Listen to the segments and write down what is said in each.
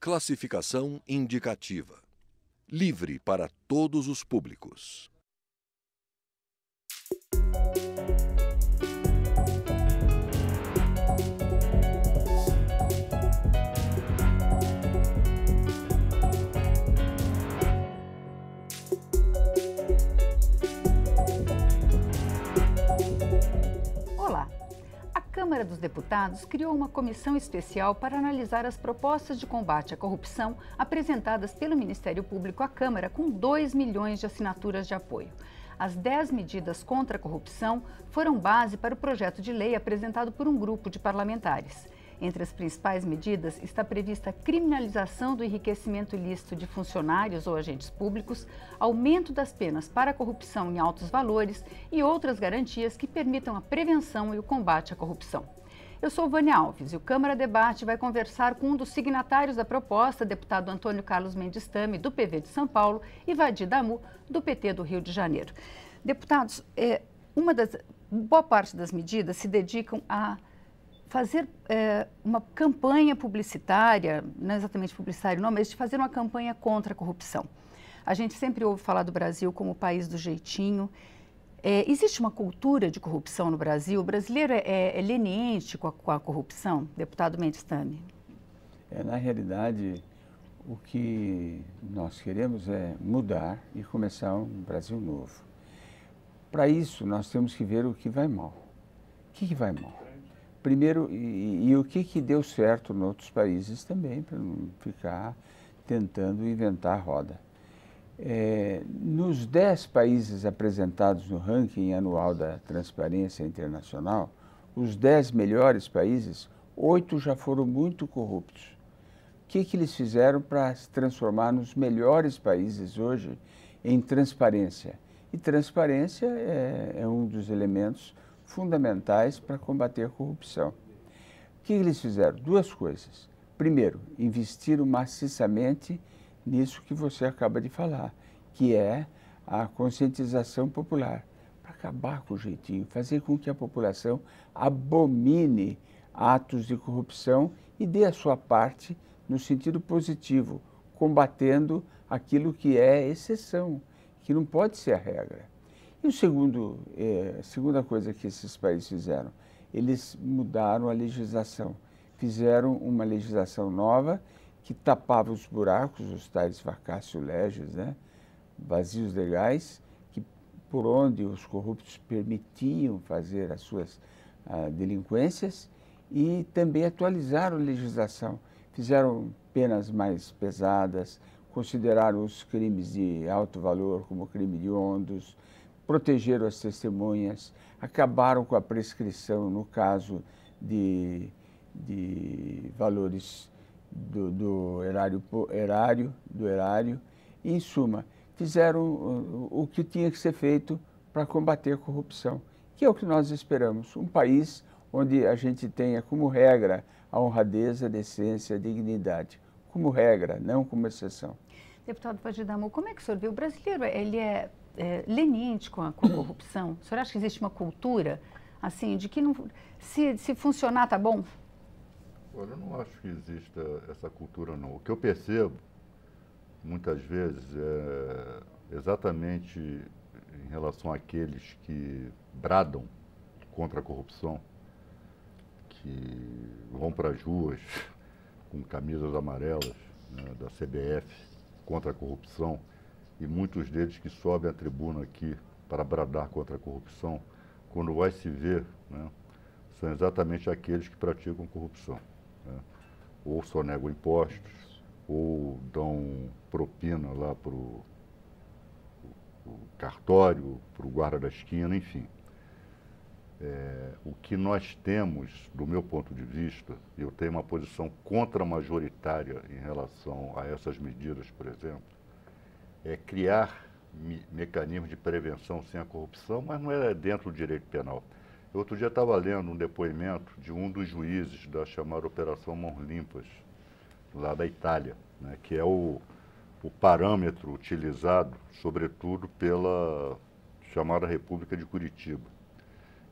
Classificação indicativa. Livre para todos os públicos. Olá! A Câmara dos Deputados criou uma comissão especial para analisar as propostas de combate à corrupção apresentadas pelo Ministério Público à Câmara, com 2 milhões de assinaturas de apoio. As 10 medidas contra a corrupção foram base para o projeto de lei apresentado por um grupo de parlamentares. Entre as principais medidas está prevista a criminalização do enriquecimento ilícito de funcionários ou agentes públicos, aumento das penas para a corrupção em altos valores e outras garantias que permitam a prevenção e o combate à corrupção. Eu sou Vânia Alves e o Câmara Debate vai conversar com um dos signatários da proposta, deputado Antônio Carlos Mendes Tame, do PV de São Paulo, e Vadi Damu, do PT do Rio de Janeiro. Deputados, boa parte das medidas se dedicam a fazer uma campanha publicitária, não exatamente publicitária, não, mas de fazer uma campanha contra a corrupção. A gente sempre ouve falar do Brasil como o país do jeitinho. Existe uma cultura de corrupção no Brasil? O brasileiro é leniente com a corrupção, deputado Mendes Tame? Na realidade, o que nós queremos é mudar e começar um Brasil novo. Para isso, nós temos que ver o que vai mal. O que vai mal? Primeiro, e o que deu certo em outros países também, para não ficar tentando inventar a roda. Nos 10 países apresentados no ranking anual da Transparência Internacional, os 10 melhores países, 8 já foram muito corruptos. O que eles fizeram para se transformar nos melhores países hoje em transparência? E transparência é um dos elementos fundamentais para combater a corrupção. O que eles fizeram? 2 coisas. Primeiro, investiram maciçamente nisso que você acaba de falar, que é a conscientização popular, para acabar com o jeitinho, fazer com que a população abomine atos de corrupção e dê a sua parte no sentido positivo, combatendo aquilo que é exceção, que não pode ser a regra. E a segunda coisa que esses países fizeram, eles mudaram a legislação, fizeram uma legislação nova que tapava os buracos, os tais vacatio legis, vazios legais, por onde os corruptos permitiam fazer as suas delinquências, e também atualizaram a legislação, fizeram penas mais pesadas, consideraram os crimes de alto valor como crime hediondos, protegeram as testemunhas, acabaram com a prescrição no caso de valores do erário, e, em suma, fizeram o que tinha que ser feito para combater a corrupção, que é o que nós esperamos, um país onde a gente tenha como regra a honradez, a decência, a dignidade, como regra, não como exceção. Deputado Vadi Damu, como é que o senhor vê? O brasileiro, ele é leniente com a corrupção? O senhor acha que existe uma cultura, assim, de que não, se funcionar, tá bom? Olha, eu não acho que exista essa cultura, não. O que eu percebo, muitas vezes, é exatamente em relação àqueles que bradam contra a corrupção, que vão para as ruas com camisas amarelas, da CBF contra a corrupção, e muitos deles que sobem à tribuna aqui para bradar contra a corrupção, quando vai se ver, são exatamente aqueles que praticam corrupção. Ou sonegam impostos, ou dão propina lá para o cartório, para o guarda da esquina, enfim. O que nós temos, do meu ponto de vista, eu tenho uma posição contra-majoritária em relação a essas medidas, por exemplo, é criar mecanismos de prevenção sem a corrupção, mas não é dentro do direito penal. Eu outro dia estava lendo um depoimento de um dos juízes da chamada Operação Mãos Limpas, lá da Itália, que é o parâmetro utilizado, sobretudo, pela chamada República de Curitiba.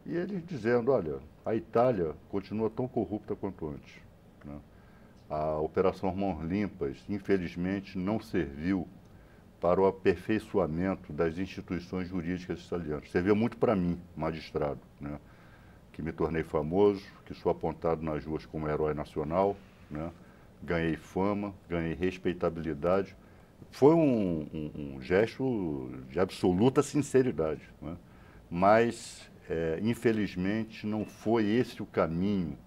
E eles dizendo, olha, a Itália continua tão corrupta quanto antes. a Operação Mãos Limpas, infelizmente, não serviu para o aperfeiçoamento das instituições jurídicas italianas. Serviu muito para mim, magistrado, né? Que me tornei famoso, que sou apontado nas ruas como herói nacional, né? Ganhei fama, ganhei respeitabilidade. Foi um gesto de absoluta sinceridade, né? Mas, infelizmente, não foi esse o caminho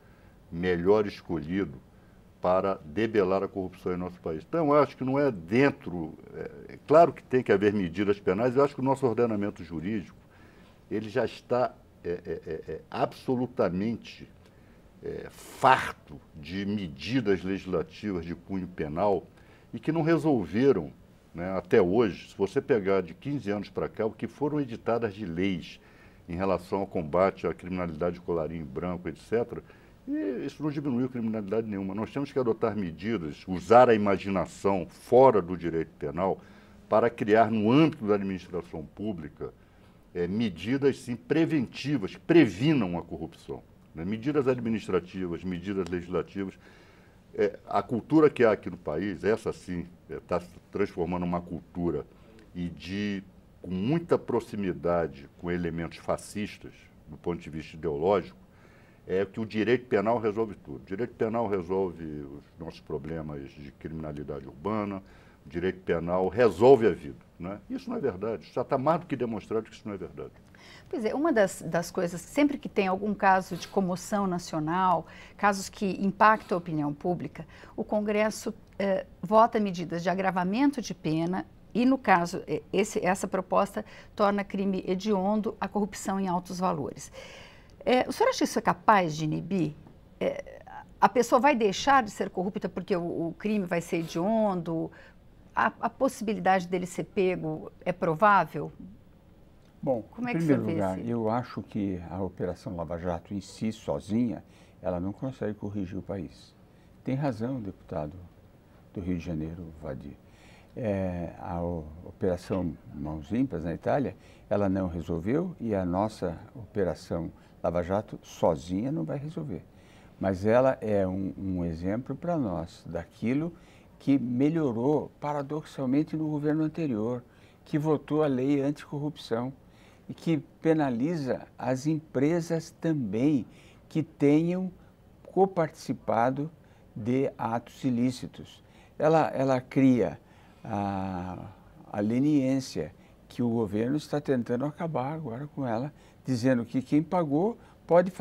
melhor escolhido para debelar a corrupção em nosso país. Então, eu acho que não é dentro... claro que tem que haver medidas penais, eu acho que o nosso ordenamento jurídico ele já está absolutamente farto de medidas legislativas de cunho penal e que não resolveram, né, até hoje. Se você pegar de 15 anos para cá, o que foram editadas de leis em relação ao combate à criminalidade de colarinho branco, etc., e isso não diminuiu criminalidade nenhuma. Nós temos que adotar medidas, usar a imaginação fora do direito penal para criar, no âmbito da administração pública, medidas sim, preventivas, que previnam a corrupção, né? Medidas administrativas, medidas legislativas. A cultura que há aqui no país, essa sim, está se transformando numa cultura com muita proximidade com elementos fascistas, do ponto de vista ideológico, que o direito penal resolve tudo. O direito penal resolve os nossos problemas de criminalidade urbana, o direito penal resolve a vida, né? Isso não é verdade. Já está mais do que demonstrado que isso não é verdade. Pois é, uma das coisas, sempre que tem algum caso de comoção nacional, casos que impactam a opinião pública, o Congresso vota medidas de agravamento de pena e, no caso, essa proposta torna crime hediondo a corrupção em altos valores. O senhor acha que isso é capaz de inibir? A pessoa vai deixar de ser corrupta porque o crime vai ser hediondo? A possibilidade dele ser pego é provável? Bom, como em primeiro lugar, eu acho que a Operação Lava Jato em si, sozinha, ela não consegue corrigir o país. Tem razão o deputado do Rio de Janeiro, Vadir. A Operação Mãos Limpas na Itália, ela não resolveu e a nossa Operação Lava Jato sozinha não vai resolver. Mas ela é um exemplo para nós daquilo que melhorou paradoxalmente no governo anterior, que votou a lei anticorrupção e que penaliza as empresas também que tenham coparticipado de atos ilícitos. Ela cria a leniência que o governo está tentando acabar agora com ela, dizendo que quem pagou pode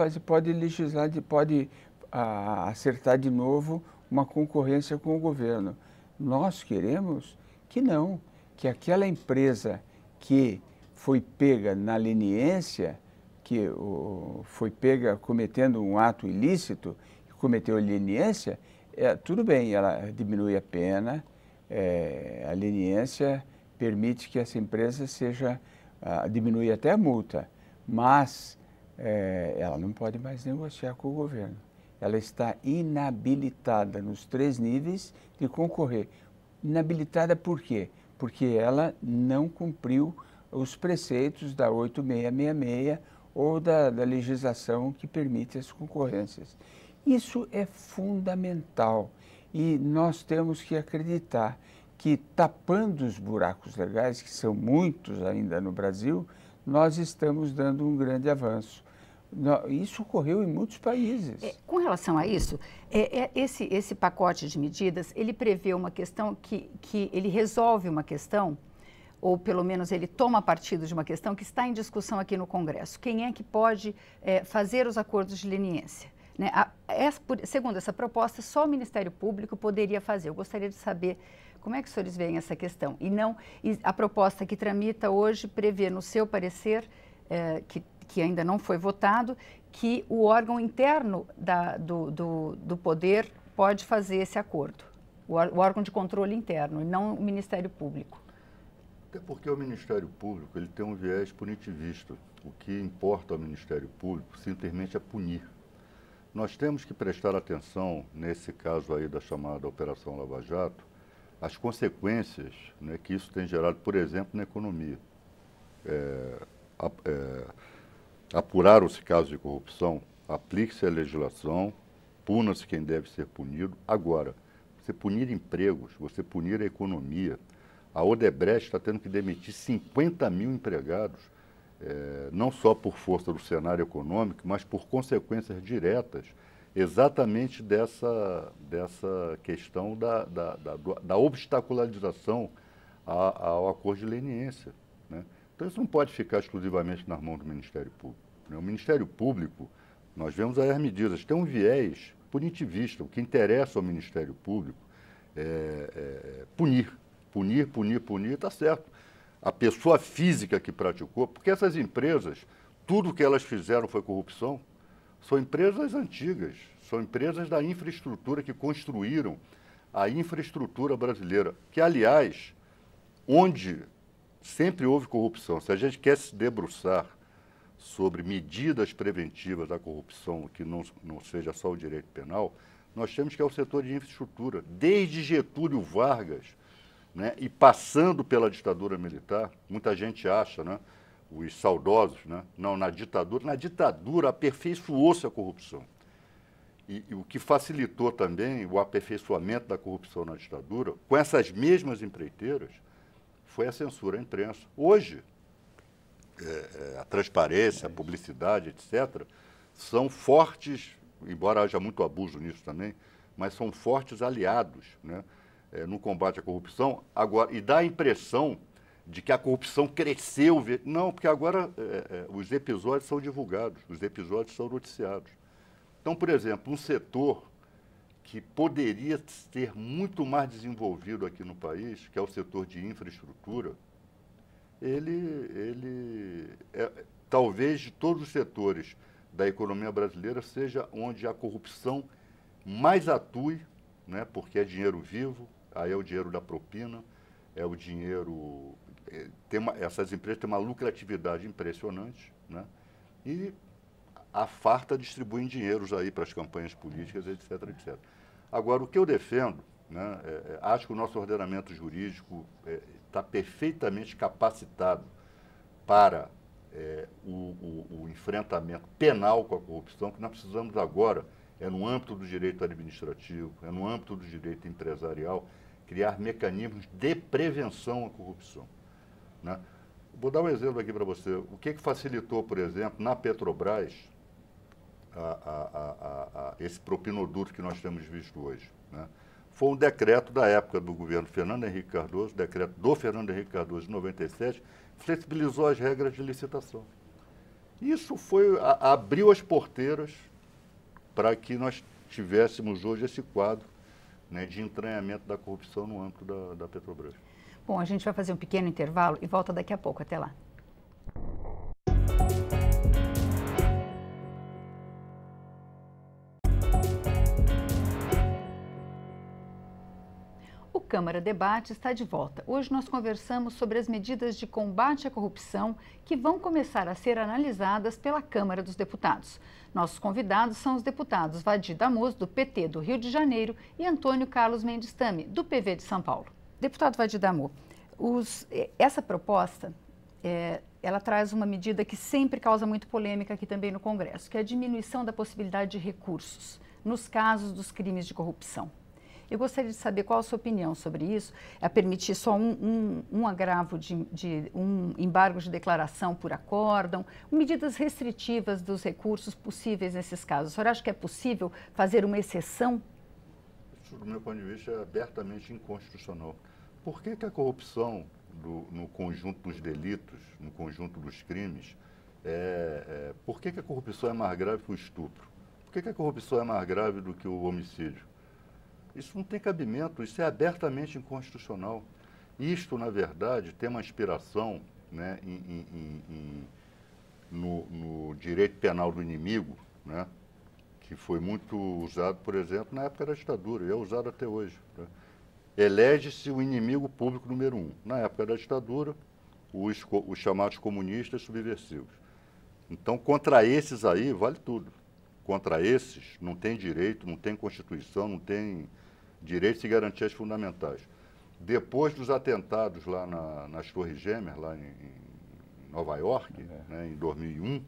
legislar, pode acertar de novo uma concorrência com o governo. Nós queremos que não, que aquela empresa que foi pega na leniência, que foi pega cometendo um ato ilícito, que cometeu a leniência, tudo bem, ela diminui a pena, a leniência permite que essa empresa diminui até a multa, mas ela não pode mais negociar com o governo. Ela está inabilitada nos 3 níveis de concorrer. Inabilitada por quê? Porque ela não cumpriu os preceitos da 8666 ou da legislação que permite as concorrências. Isso é fundamental e nós temos que acreditar que, tapando os buracos legais, que são muitos ainda no Brasil, nós estamos dando um grande avanço. Isso ocorreu em muitos países. Com relação a isso, esse pacote de medidas, ele prevê uma questão que ele resolve uma questão, ou pelo menos ele toma partido de uma questão que está em discussão aqui no Congresso. Quem é que pode fazer os acordos de leniência? Né? Segundo essa proposta, só o Ministério Público poderia fazer. Eu gostaria de saber como é que os senhores veem essa questão. E a proposta que tramita hoje prevê, no seu parecer, que ainda não foi votado, que o órgão interno do poder pode fazer esse acordo, o órgão de controle interno, e não o Ministério Público. Até porque o Ministério Público ele tem um viés punitivista. O que importa ao Ministério Público simplesmente é punir. Nós temos que prestar atenção, nesse caso aí da chamada Operação Lava Jato, as consequências, né, que isso tem gerado, por exemplo, na economia. Apuraram-se casos de corrupção, aplique-se a legislação, puna-se quem deve ser punido. Agora, você punir empregos, você punir a economia. A Odebrecht está tendo que demitir 50 mil empregados, não só por força do cenário econômico, mas por consequências diretas, exatamente dessa questão da obstacularização ao acordo de leniência, né? Então, isso não pode ficar exclusivamente nas mãos do Ministério Público, né? O Ministério Público, nós vemos aí as medidas, tem um viés punitivista. O que interessa ao Ministério Público é punir, está certo. A pessoa física que praticou, porque essas empresas, tudo que elas fizeram foi corrupção, são empresas antigas, são empresas da infraestrutura que construíram a infraestrutura brasileira, que, aliás, onde sempre houve corrupção, se a gente quer se debruçar sobre medidas preventivas da corrupção, que não seja só o direito penal, nós temos que é o setor de infraestrutura. Desde Getúlio Vargas, né, e passando pela ditadura militar, muita gente acha, né, os saudosos, né, não, na ditadura aperfeiçoou-se a corrupção. E o que facilitou também o aperfeiçoamento da corrupção na ditadura, com essas mesmas empreiteiras, foi a censura à imprensa. Hoje, a transparência, a publicidade, etc., são fortes, embora haja muito abuso nisso também, mas são fortes aliados, né, no combate à corrupção. Agora, e dá a impressão de que a corrupção cresceu. Não, porque agora os episódios são divulgados, os episódios são noticiados. Então, por exemplo, um setor que poderia ser muito mais desenvolvido aqui no país, que é o setor de infraestrutura, ele talvez de todos os setores da economia brasileira seja onde a corrupção mais atue, né, porque é dinheiro vivo, aí é o dinheiro da propina, é o dinheiro... essas empresas têm uma lucratividade impressionante, né, e a farta distribuem dinheiros aí para as campanhas políticas, etc, etc. Agora, o que eu defendo, né, acho que o nosso ordenamento jurídico está perfeitamente capacitado para o enfrentamento penal com a corrupção, que nós precisamos agora, no âmbito do direito administrativo, no âmbito do direito empresarial, criar mecanismos de prevenção à corrupção, né? Vou dar um exemplo aqui para você. O que facilitou, por exemplo, na Petrobras, esse propinoduto que nós temos visto hoje, né? Foi um decreto da época do governo Fernando Henrique Cardoso, decreto do Fernando Henrique Cardoso de 97, flexibilizou as regras de licitação. Isso abriu as porteiras para que nós tivéssemos hoje esse quadro, né, de entranhamento da corrupção no âmbito da Petrobras. Bom, a gente vai fazer um pequeno intervalo e volta daqui a pouco. Até lá. O Câmara Debate está de volta. Hoje nós conversamos sobre as medidas de combate à corrupção que vão começar a ser analisadas pela Câmara dos Deputados. Nossos convidados são os deputados Vadi Damus, do PT do Rio de Janeiro, e Antônio Carlos Mendes Tame, do PV de São Paulo. Deputado Vadi Damus, essa proposta, ela traz uma medida que sempre causa muito polêmica aqui também no Congresso, que é a diminuição da possibilidade de recursos nos casos dos crimes de corrupção. Eu gostaria de saber qual a sua opinião sobre isso, permitir só um agravo um embargo de declaração por acórdão, medidas restritivas dos recursos possíveis nesses casos. O senhor acha que é possível fazer uma exceção? Isso, do meu ponto de vista, é abertamente inconstitucional. Por que a corrupção no conjunto dos delitos, no conjunto dos crimes, por que a corrupção é mais grave que o estupro? Por que a corrupção é mais grave do que o homicídio? Isso não tem cabimento, isso é abertamente inconstitucional. Isto, na verdade, tem uma inspiração, né, no direito penal do inimigo, né, que foi muito usado, por exemplo, na época da ditadura, e é usado até hoje, né? Elege-se o inimigo público número 1. Na época da ditadura, os chamados comunistas subversivos. Então, contra esses aí, vale tudo. Contra esses, não tem direito, não tem Constituição, não tem direitos e garantias fundamentais. Depois dos atentados lá nas Torres Gêmeas, lá em Nova York, né, em 2001,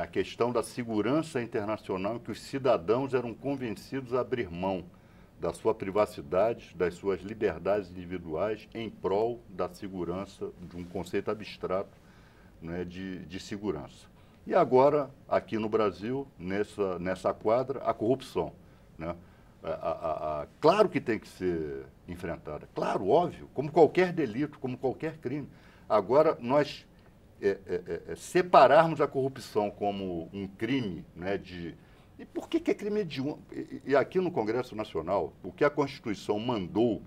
a questão da segurança internacional, em que os cidadãos eram convencidos a abrir mão da sua privacidade, das suas liberdades individuais em prol da segurança, de um conceito abstrato, né, de segurança. E agora, aqui no Brasil, nessa quadra, a corrupção, né? Claro que tem que ser enfrentada, claro, óbvio, como qualquer delito, como qualquer crime. Agora, nós separarmos a corrupção como um crime, né, e por que é crime hediondo? E aqui no Congresso Nacional, o que a Constituição mandou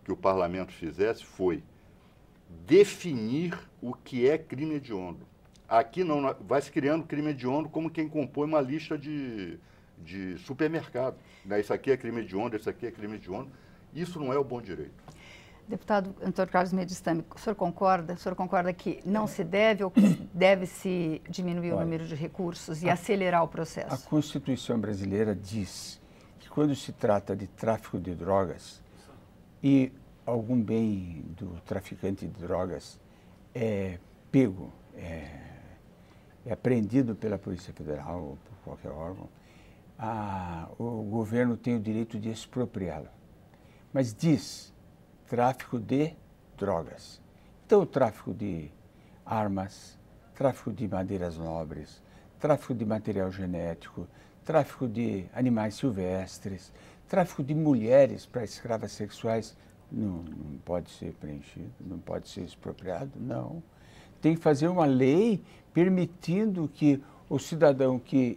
que o Parlamento fizesse foi definir o que é crime hediondo. Aqui não, vai se criando crime hediondo como quem compõe uma lista de supermercado. Né? Isso aqui é crime hediondo, isso aqui é crime hediondo. Isso não é o bom direito. Deputado Antônio Carlos Medistami, o senhor concorda que não se deve ou que deve-se diminuir o número de recursos e acelerar o processo? A Constituição brasileira diz que quando se trata de tráfico de drogas e algum bem do traficante de drogas é pego, é apreendido pela Polícia Federal ou por qualquer órgão, o governo tem o direito de expropriá-lo. Mas diz tráfico de drogas. Então, o tráfico de armas, tráfico de madeiras nobres, tráfico de material genético, tráfico de animais silvestres, tráfico de mulheres para escravas sexuais, não pode ser preenchido, não pode ser expropriado, não. Tem que fazer uma lei permitindo que o cidadão que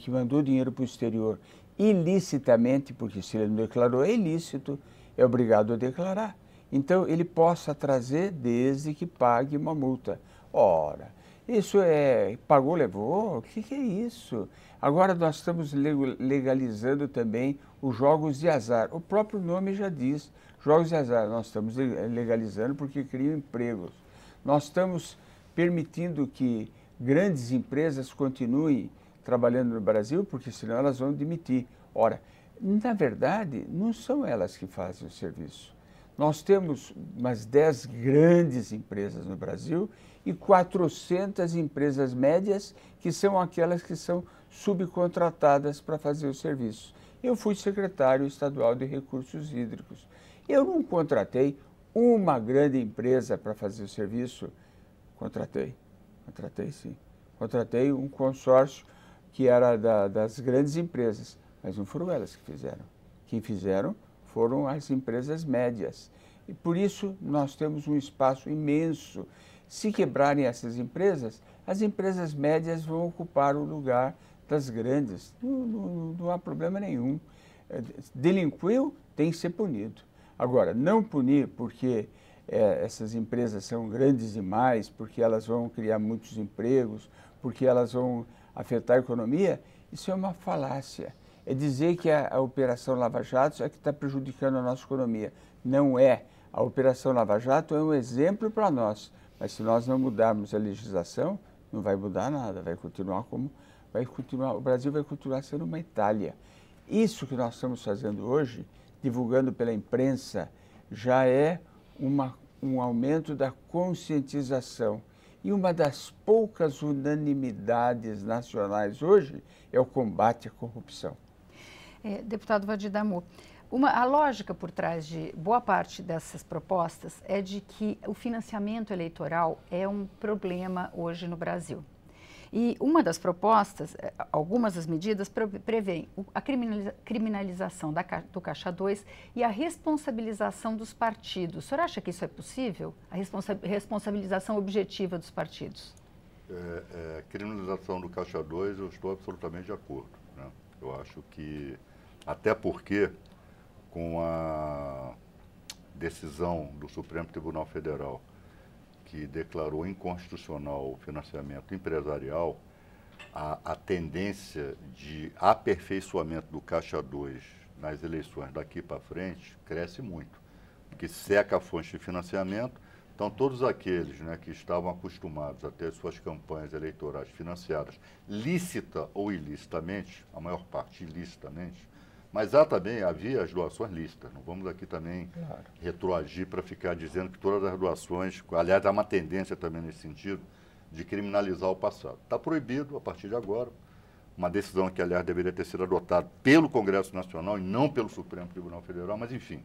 mandou dinheiro para o exterior ilicitamente, porque se ele não declarou é ilícito, é obrigado a declarar. Então, ele possa trazer desde que pague uma multa. Ora, isso pagou, levou? O que é isso? Agora nós estamos legalizando também os jogos de azar. O próprio nome já diz, jogos de azar. Nós estamos legalizando porque criam empregos. Nós estamos permitindo que grandes empresas continuem trabalhando no Brasil, porque senão elas vão demitir. Ora, na verdade, não são elas que fazem o serviço. Nós temos umas 10 grandes empresas no Brasil e 400 empresas médias, que são aquelas que são subcontratadas para fazer o serviço. Eu fui secretário estadual de Recursos Hídricos. Eu não contratei uma grande empresa para fazer o serviço. Contratei sim. Contratei um consórcio que era das grandes empresas. Mas não foram elas que fizeram. Quem fizeram foram as empresas médias. E por isso nós temos um espaço imenso. Se quebrarem essas empresas, as empresas médias vão ocupar o lugar das grandes. Não há problema nenhum. Delinquiu, tem que ser punido. Agora, não punir porque essas empresas são grandes demais, porque elas vão criar muitos empregos, porque elas vão afetar a economia, isso é uma falácia. É dizer que a Operação Lava Jato é que está prejudicando a nossa economia. Não é. A Operação Lava Jato é um exemplo para nós. Mas se nós não mudarmos a legislação, não vai mudar nada. Vai continuar o Brasil vai continuar sendo uma Itália. Isso que nós estamos fazendo hoje, divulgando pela imprensa, já é um aumento da conscientização. E uma das poucas unanimidades nacionais hoje é o combate à corrupção. Deputado Valdir Damu, a lógica por trás de boa parte dessas propostas é de que o financiamento eleitoral é um problema hoje no Brasil. E uma das propostas, algumas das medidas, prevêem a criminalização do Caixa 2 e a responsabilização dos partidos. O senhor acha que isso é possível? A responsabilização objetiva dos partidos? Criminalização do Caixa 2, eu estou absolutamente de acordo, né? Eu acho que, até porque, com a decisão do Supremo Tribunal Federal, que declarou inconstitucional o financiamento empresarial, a tendência de aperfeiçoamento do Caixa 2 nas eleições daqui para frente cresce muito, porque seca a fonte de financiamento. Então, todos aqueles, né, que estavam acostumados a ter suas campanhas eleitorais financiadas lícita ou ilicitamente, a maior parte ilicitamente, mas havia as doações lícitas. Não vamos aqui também retroagir para ficar dizendo que todas as doações, aliás, há uma tendência também nesse sentido, de criminalizar o passado. Está proibido a partir de agora, uma decisão que, aliás, deveria ter sido adotada pelo Congresso Nacional e não pelo Supremo Tribunal Federal, mas enfim.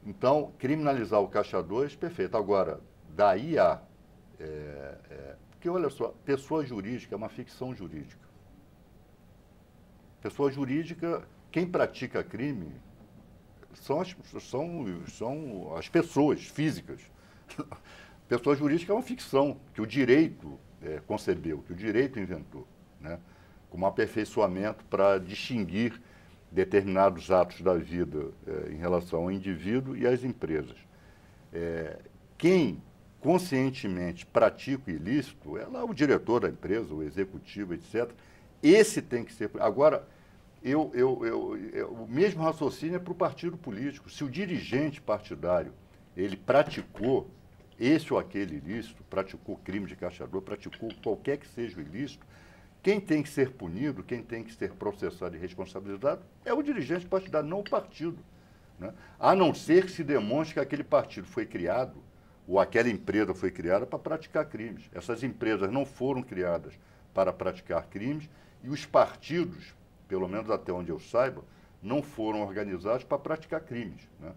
Então, criminalizar o Caixa 2, perfeito. Agora, daí a... porque, olha só, pessoa jurídica é uma ficção jurídica. Pessoa jurídica, quem pratica crime são as pessoas físicas. Pessoa jurídica é uma ficção que o direito concebeu, que o direito inventou, né? Como aperfeiçoamento para distinguir determinados atos da vida em relação ao indivíduo e às empresas. Quem conscientemente pratica o ilícito é lá o diretor da empresa, o executivo, etc. Esse tem que ser... Agora, o mesmo raciocínio é para o partido político. Se o dirigente partidário ele praticou esse ou aquele ilícito, praticou crime de Caixa 2, praticou qualquer que seja o ilícito, quem tem que ser punido, quem tem que ser processado e responsabilizado é o dirigente partidário, não o partido, né? A não ser que se demonstre que aquele partido foi criado ou aquela empresa foi criada para praticar crimes. Essas empresas não foram criadas para praticar crimes e os partidos, pelo menos até onde eu saiba, não foram organizados para praticar crimes, né?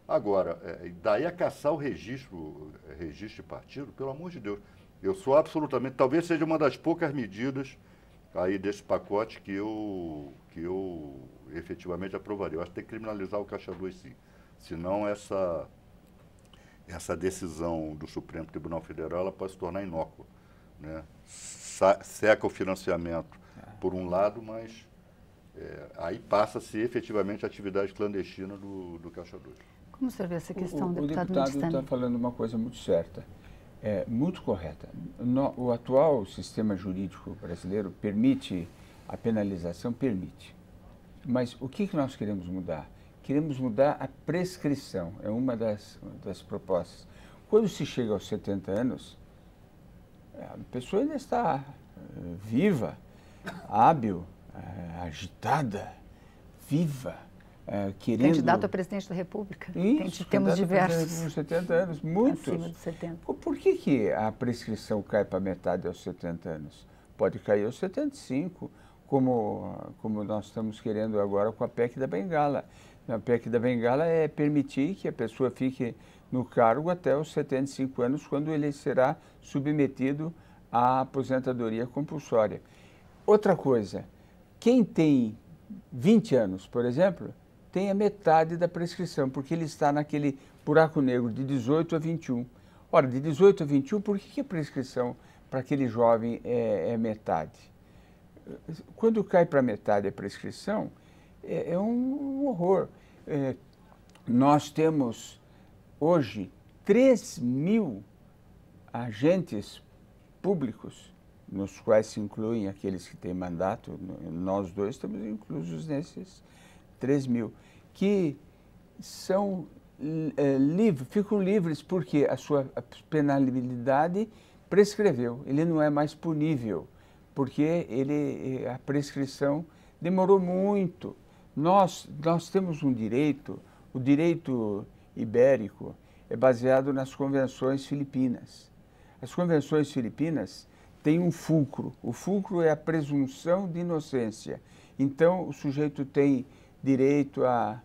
Agora, daí a caçar o registro de partido, pelo amor de Deus, eu sou absolutamente, talvez seja uma das poucas medidas aí desse pacote que eu efetivamente aprovaria. Eu acho que tem que criminalizar o Caixa 2, sim. Senão essa decisão do Supremo Tribunal Federal ela pode se tornar inócua, né? Seca o financiamento por um lado, mas aí passa-se efetivamente a atividade clandestina do Caixa 2. Como você vê essa questão, deputado? O deputado está falando uma coisa muito certa, muito correta. O atual sistema jurídico brasileiro permite a penalização? Permite. Mas o que nós queremos mudar? Queremos mudar a prescrição, é uma das propostas. Quando se chega aos 70 anos, a pessoa ainda está viva, hábil, agitada, viva, querendo... Candidato a presidente da República. Isso, temos diversos. Com 70 anos, muitos. Acima de 70. Por que a prescrição cai para metade aos 70 anos? Pode cair aos 75, como nós estamos querendo agora com a PEC da Bengala. A PEC da Bengala é permitir que a pessoa fique no cargo até os 75 anos, quando ele será submetido à aposentadoria compulsória. Outra coisa, quem tem 20 anos, por exemplo, tem a metade da prescrição, porque ele está naquele buraco negro de 18 a 21. Ora, de 18 a 21, por que a prescrição para aquele jovem é metade? Quando cai para metade a prescrição, é um horror. Nós temos hoje 3.000 agentes públicos, nos quais se incluem aqueles que têm mandato, nós dois estamos inclusos nesses 3.000, que são ficam livres porque a sua penalidade prescreveu, ele não é mais punível, porque a prescrição demorou muito. Nós temos um direito, o direito ibérico é baseado nas convenções filipinas. As convenções filipinas têm um fulcro, o fulcro é a presunção de inocência. Então, o sujeito tem direito a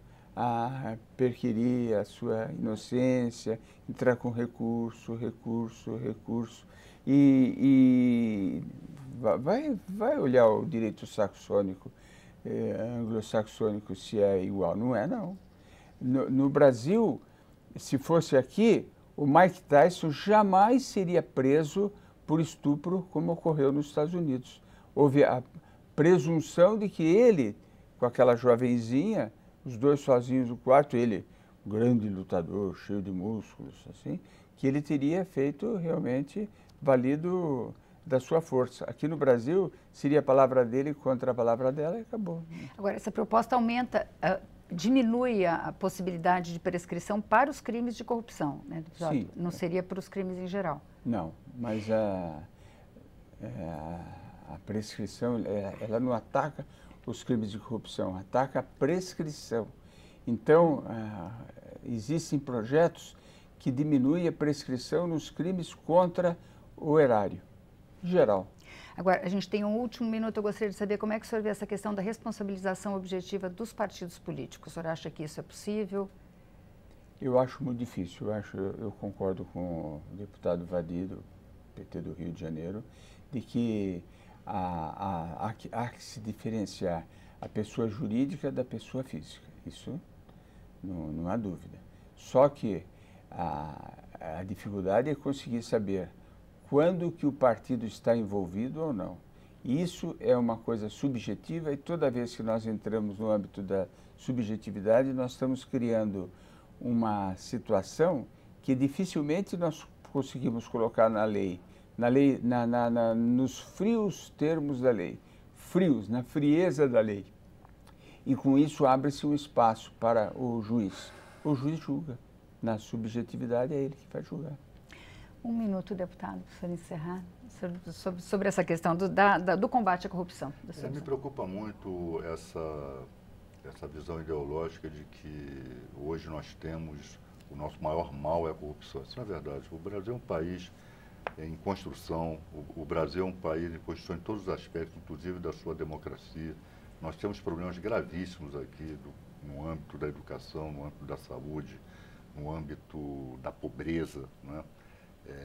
perquirir a sua inocência, entrar com recurso, e vai olhar o direito saxônico, anglo-saxônico, se é igual. Não é, não. No Brasil, se fosse aqui, o Mike Tyson jamais seria preso por estupro, como ocorreu nos Estados Unidos. Houve a presunção de que ele, com aquela jovenzinha, os dois sozinhos no quarto, ele, um grande lutador, cheio de músculos, assim, que ele teria feito realmente valido da sua força. Aqui no Brasil, seria a palavra dele contra a palavra dela e acabou. Agora, essa proposta diminui a possibilidade de prescrição para os crimes de corrupção, né, deputado? Sim. Não seria para os crimes em geral. Não, mas a prescrição, ela não ataca os crimes de corrupção, ataca a prescrição. Então, existem projetos que diminuem a prescrição nos crimes contra o erário, em geral. Agora, a gente tem um último minuto, eu gostaria de saber como é que o senhor vê essa questão da responsabilização objetiva dos partidos políticos. O senhor acha que isso é possível? Eu acho muito difícil. Eu concordo com o deputado Vadir, do PT do Rio de Janeiro, de que há que se diferenciar a pessoa jurídica da pessoa física. Isso não há dúvida. Só que a dificuldade é conseguir saber quando que o partido está envolvido ou não. Isso é uma coisa subjetiva e toda vez que nós entramos no âmbito da subjetividade, nós estamos criando uma situação que dificilmente nós conseguimos colocar na lei, nos frios termos da lei, frios, na frieza da lei. E com isso abre-se um espaço para o juiz. O juiz julga. Na subjetividade é ele que vai julgar. Um minuto, deputado, para encerrar, sobre essa questão do combate à corrupção. Me preocupa muito essa visão ideológica de que hoje nós temos o nosso maior mal é a corrupção. Isso não é verdade. O Brasil é um país em construção, o Brasil é um país em construção em todos os aspectos, inclusive da sua democracia. Nós temos problemas gravíssimos aqui no âmbito da educação, no âmbito da saúde, no âmbito da pobreza, né?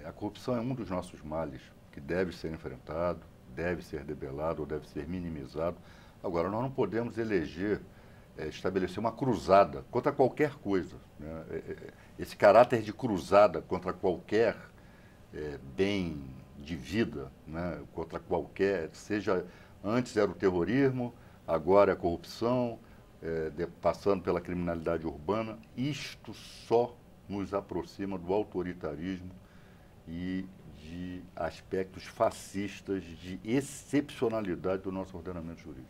A corrupção é um dos nossos males que deve ser enfrentado, deve ser debelado ou deve ser minimizado. Agora, nós não podemos estabelecer uma cruzada contra qualquer coisa, né? Esse caráter de cruzada contra qualquer bem de vida, né? Contra qualquer, seja antes era o terrorismo, agora é a corrupção, passando pela criminalidade urbana, isto só nos aproxima do autoritarismo e de aspectos fascistas de excepcionalidade do nosso ordenamento jurídico.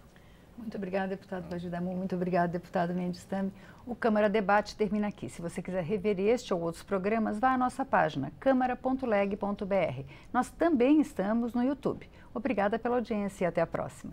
Muito obrigada, deputado Vadir Damun. Muito obrigada, deputado Mendes Tame. O Câmara Debate termina aqui. Se você quiser rever este ou outros programas, vá à nossa página, câmara.leg.br. Nós também estamos no YouTube. Obrigada pela audiência e até a próxima.